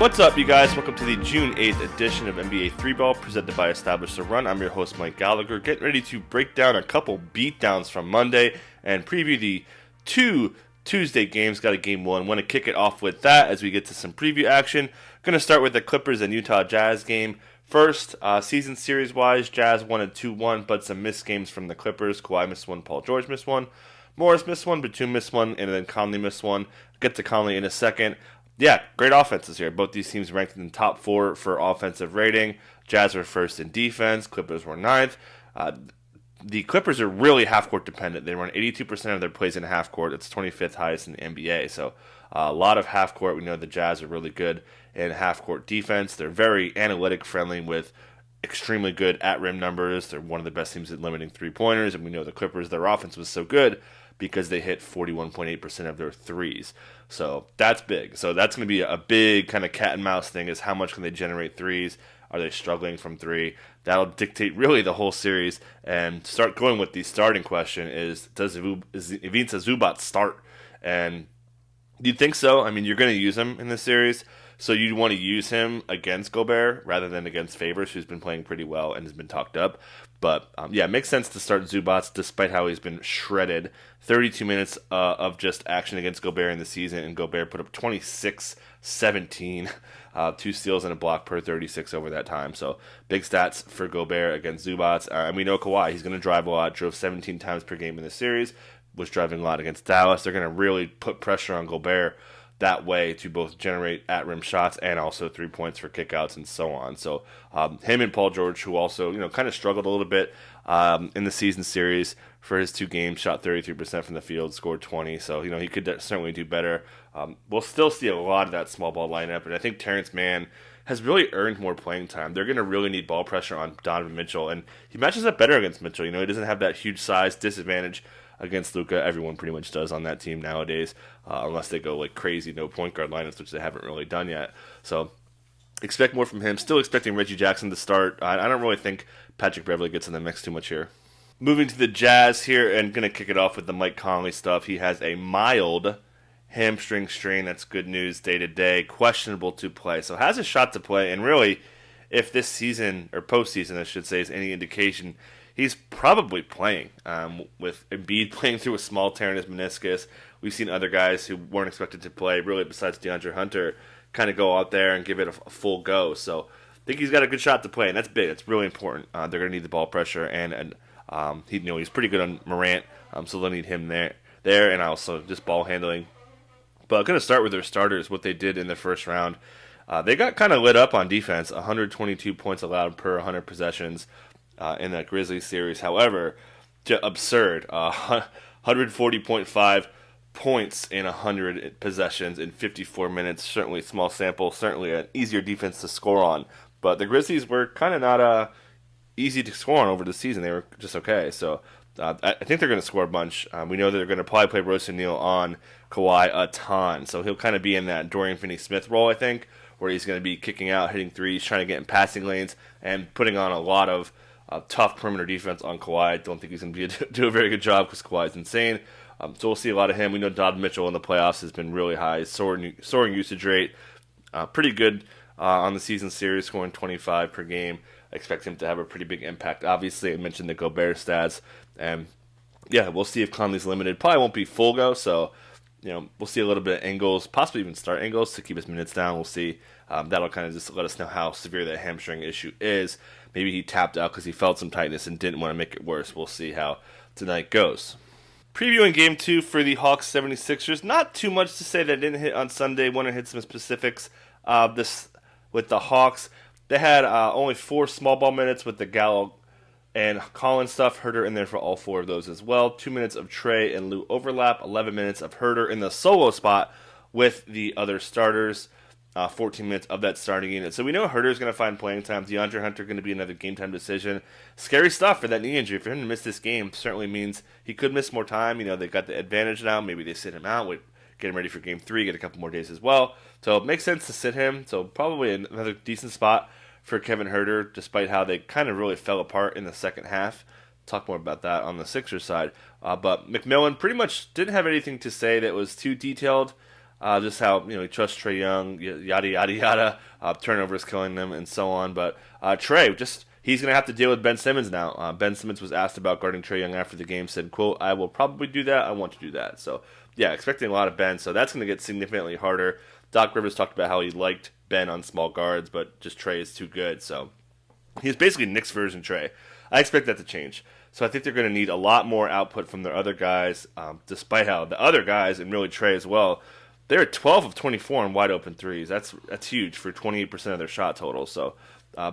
What's up, you guys? Welcome to the June 8th edition of NBA 3-Ball, presented by Establish the Run. I'm your host, Mike Gallagher, getting ready to break down a couple beatdowns from Monday and preview the two Tuesday games. Got a game one. Want to kick it off with that as we get to some preview action. Going to start with the Clippers and Utah Jazz game. First, season series-wise, Jazz won a 2-1, but some missed games from the Clippers. Kawhi missed one, Paul George missed one, Morris missed one, Batum missed one, and then Conley missed one. Get to Conley in a second. Yeah, great offenses here. Both these teams ranked in the top 4 for offensive rating. Jazz were first in defense. Clippers were ninth. The Clippers are really half-court dependent. They run 82% of their plays in half-court. It's 25th highest in the NBA. So a lot of half-court. We know the Jazz are really good in half-court defense. They're very analytic-friendly with extremely good at-rim numbers. They're one of the best teams at limiting three-pointers. And we know the Clippers, their offense was so good because they hit 41.8% of their threes. So that's big. So that's going to be a big kind of cat and mouse thing, is how much can they generate threes? Are they struggling from three? That'll dictate really the whole series. And start going with the starting question is Ivica Zubac start? And do you think so? I mean, you're going to use him in this series, so you'd want to use him against Gobert rather than against Favors, who's been playing pretty well and has been talked up. But, it makes sense to start Zubac despite how he's been shredded. 32 minutes of just action against Gobert in the season, and Gobert put up 26, 17, 2 steals and a block per 36 over that time. So big stats for Gobert against Zubac. And we know Kawhi, he's going to drive a lot, drove 17 times per game in this series, was driving a lot against Dallas. They're going to really put pressure on Gobert that way to both generate at-rim shots and also 3 points for kickouts and so on. So him and Paul George, who also kind of struggled a little bit in the season series for his 2 games, shot 33% from the field, scored 20. So he could certainly do better. We'll still see a lot of that small ball lineup, and I think Terrence Mann has really earned more playing time. They're going to really need ball pressure on Donovan Mitchell, and he matches up better against Mitchell. He doesn't have that huge size disadvantage against Luka. Everyone pretty much does on that team nowadays, unless they go like crazy no point guard lineups, which they haven't really done yet. So expect more from him. Still expecting Reggie Jackson to start. I don't really think Patrick Beverley gets in the mix too much here. Moving to the Jazz here, and going to kick it off with the Mike Conley stuff. He has a mild hamstring strain. That's good news day to day. Questionable to play. So has a shot to play, and really, if this season, or postseason I should say, is any indication, he's probably playing, with Embiid playing through a small tear in his meniscus. We've seen other guys who weren't expected to play, really besides DeAndre Hunter, kind of go out there and give it a full go. So I think he's got a good shot to play, and that's big. It's really important. They're going to need the ball pressure, and he's pretty good on Morant, so they'll need him there, and also just ball handling. But I'm going to start with their starters, what they did in the first round. They got kind of lit up on defense, 122 points allowed per 100 possessions. In that Grizzlies series. However, absurd. 140.5 points in 100 possessions in 54 minutes. Certainly a small sample, certainly an easier defense to score on. But the Grizzlies were kind of not easy to score on over the season. They were just okay. So I think they're going to score a bunch. We know that they're going to probably play Royce O'Neal on Kawhi a ton. So he'll kind of be in that Dorian Finney-Smith role, I think, where he's going to be kicking out, hitting threes, trying to get in passing lanes, and putting on a lot of tough perimeter defense on Kawhi. I don't think he's going to do a very good job because Kawhi is insane. So we'll see a lot of him. We know Donovan Mitchell in the playoffs has been really high, soaring usage rate. Pretty good on the season series, scoring 25 per game. I expect him to have a pretty big impact. Obviously, I mentioned the Gobert stats. And we'll see if Conley's limited. Probably won't be full go, so we'll see a little bit of Ingles, possibly even start Ingles to keep his minutes down. We'll see. That'll kind of just let us know how severe that hamstring issue is. Maybe he tapped out because he felt some tightness and didn't want to make it worse. We'll see how tonight goes. Previewing Game 2 for the Hawks 76ers. Not too much to say that didn't hit on Sunday. Want to hit some specifics. This with the Hawks. They had only 4 small ball minutes with the Gallo and Collins stuff. Herter in there for all 4 of those as well. 2 minutes of Trey and Lou overlap. 11 minutes of Herter in the solo spot with the other starters. 14 minutes of that starting unit. So we know Herter's going to find playing time. DeAndre Hunter going to be another game time decision. Scary stuff for that knee injury. For him to miss this game certainly means he could miss more time. They've got the advantage now. Maybe they sit him out, get him ready for Game 3, get a couple more days as well. So it makes sense to sit him. So probably another decent spot for Kevin Herter, despite how they kind of really fell apart in the second half. Talk more about that on the Sixers side. But McMillan pretty much didn't have anything to say that was too detailed. just how he trusts Trae Young, yada yada yada. Turnovers killing them and so on. But Trae, just he's going to have to deal with Ben Simmons now. Ben Simmons was asked about guarding Trae Young after the game. Said, "quote I will probably do that. I want to do that." So yeah, expecting a lot of Ben. So that's going to get significantly harder. Doc Rivers talked about how he liked Ben on small guards, but just Trae is too good. So he's basically Knicks version Trae. I expect that to change. So I think they're going to need a lot more output from their other guys, despite how the other guys, and really Trae as well, they're 12 of 24 in wide open threes. That's huge for 28% of their shot total. So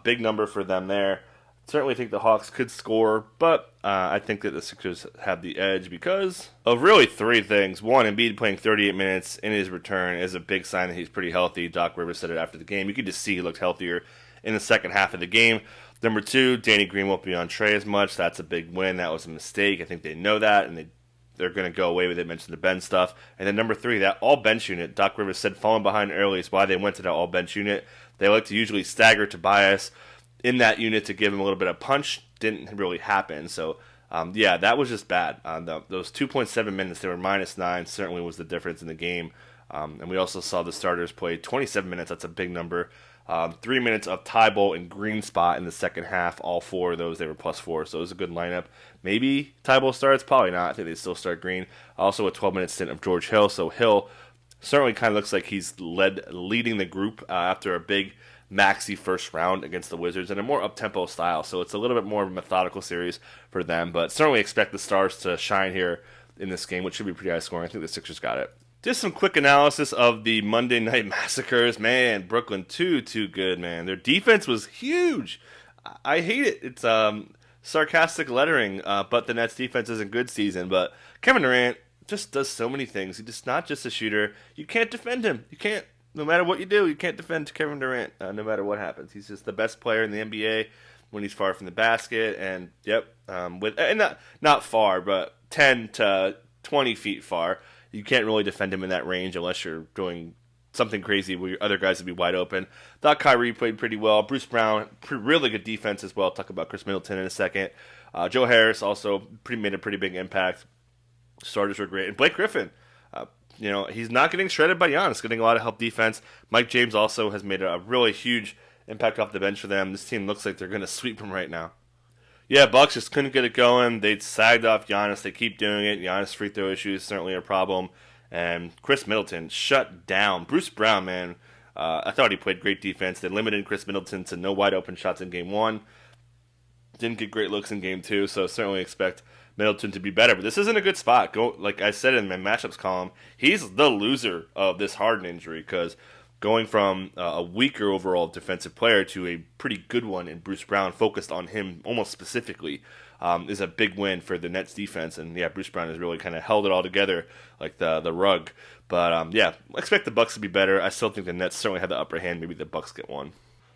big number for them there. Certainly think the Hawks could score, but I think that the Sixers have the edge because of really three things. One, Embiid playing 38 minutes in his return is a big sign that he's pretty healthy. Doc Rivers said it after the game. You could just see he looked healthier in the second half of the game. Number two, Danny Green won't be on Trae as much. That's a big win. That was a mistake. I think they know that, and they're going to go away with it. Mentioned the Ben stuff. And then number three, that all-bench unit. Doc Rivers said falling behind early is why they went to that all-bench unit. They like to usually stagger Tobias in that unit to give him a little bit of punch. Didn't really happen. So, yeah, that was just bad. Those 2.7 minutes, they were -9, certainly was the difference in the game. And we also saw the starters play 27 minutes. That's a big number. 3 minutes of Tybalt and Green spot in the second half. All four of those, they were +4. So it was a good lineup. Maybe Tybalt starts. Probably not. I think they still start Green. Also a 12-minute stint of George Hill. So Hill certainly kind of looks like he's leading the group after a big maxi first round against the Wizards in a more up-tempo style. So it's a little bit more of a methodical series for them. But certainly expect the Stars to shine here in this game, which should be pretty high scoring. I think the Sixers got it. Just some quick analysis of the Monday Night Massacres. Man, Brooklyn too good, man. Their defense was huge. I hate it. It's sarcastic lettering, but the Nets defense is a good season. But Kevin Durant just does so many things. He's just not just a shooter. You can't defend him. You can't. No matter what you do, you can't defend Kevin Durant no matter what happens. He's just the best player in the NBA when he's far from the basket. And, not far, but 10 to 20 feet far. You can't really defend him in that range unless you're doing something crazy where your other guys would be wide open. Thought Kyrie played pretty well. Bruce Brown, really good defense as well. I'll talk about Chris Middleton in a second. Joe Harris also made a pretty big impact. Starters were great. And Blake Griffin, he's not getting shredded by Giannis, getting a lot of help defense. Mike James also has made a really huge impact off the bench for them. This team looks like they're going to sweep him right now. Yeah, Bucks just couldn't get it going. They sagged off Giannis. They keep doing it. Giannis' free throw issues certainly a problem. And Chris Middleton shut down. Bruce Brown, man, I thought he played great defense. They limited Chris Middleton to no wide open shots in Game 1. Didn't get great looks in Game 2, so certainly expect Middleton to be better. But this isn't a good spot. Like I said in my matchups column, he's the loser of this Harden injury because going from a weaker overall defensive player to a pretty good one in Bruce Brown, focused on him almost specifically, is a big win for the Nets defense. And yeah, Bruce Brown has really kind of held it all together like the rug. But yeah, expect the Bucks to be better. I still think the Nets certainly have the upper hand. Maybe the Bucks get one.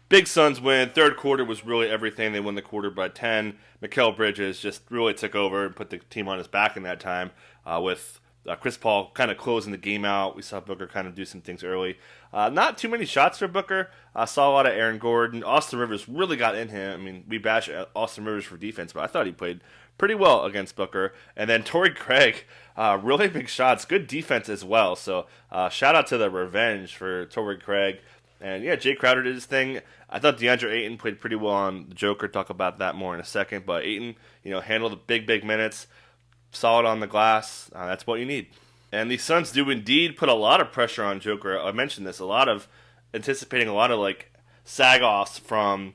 Big Suns win. Third quarter was really everything. They won the quarter by 10. Mikal Bridges just really took over and put the team on his back in that time with Chris Paul kind of closing the game out. We saw Booker kind of do some things early. Not too many shots for Booker. I saw a lot of Aaron Gordon. Austin Rivers really got in him. I mean, we bash Austin Rivers for defense, but I thought he played pretty well against Booker. And then Torrey Craig, really big shots. Good defense as well. So shout out to the revenge for Torrey Craig. And yeah, Jay Crowder did his thing. I thought DeAndre Ayton played pretty well on the Joker. Talk about that more in a second. But Ayton, handled the big minutes. Solid on the glass. That's what you need. And the Suns do indeed put a lot of pressure on Joker. I mentioned this. Anticipating a lot of sag-offs from,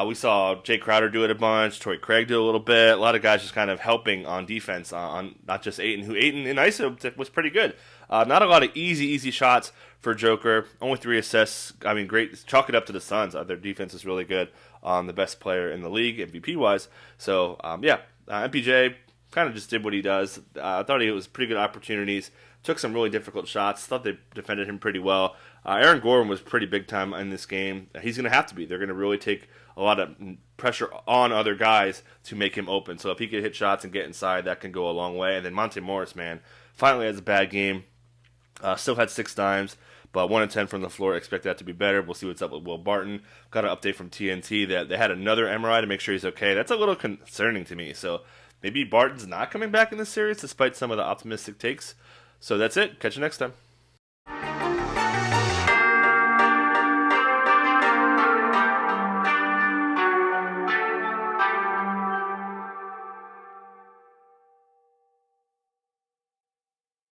we saw Jay Crowder do it a bunch, Torrey Craig do a little bit. A lot of guys just kind of helping on defense on not just Ayton, who Ayton in ISO was pretty good. Not a lot of easy shots for Joker. Only 3 assists. I mean, great. Chalk it up to the Suns. Their defense is really good. The best player in the league, MVP-wise. So, MPJ kind of just did what he does. I thought it was pretty good opportunities. Took some really difficult shots. Thought they defended him pretty well. Aaron Gordon was pretty big time in this game. He's going to have to be. They're going to really take a lot of pressure on other guys to make him open. So if he can hit shots and get inside, that can go a long way. And then Monte Morris, man, finally has a bad game. Still had 6 dimes, but 1 of 10 from the floor. Expect that to be better. We'll see what's up with Will Barton. Got an update from TNT that they had another MRI to make sure he's okay. That's a little concerning to me. So maybe Barton's not coming back in this series despite some of the optimistic takes. So that's it. Catch you next time.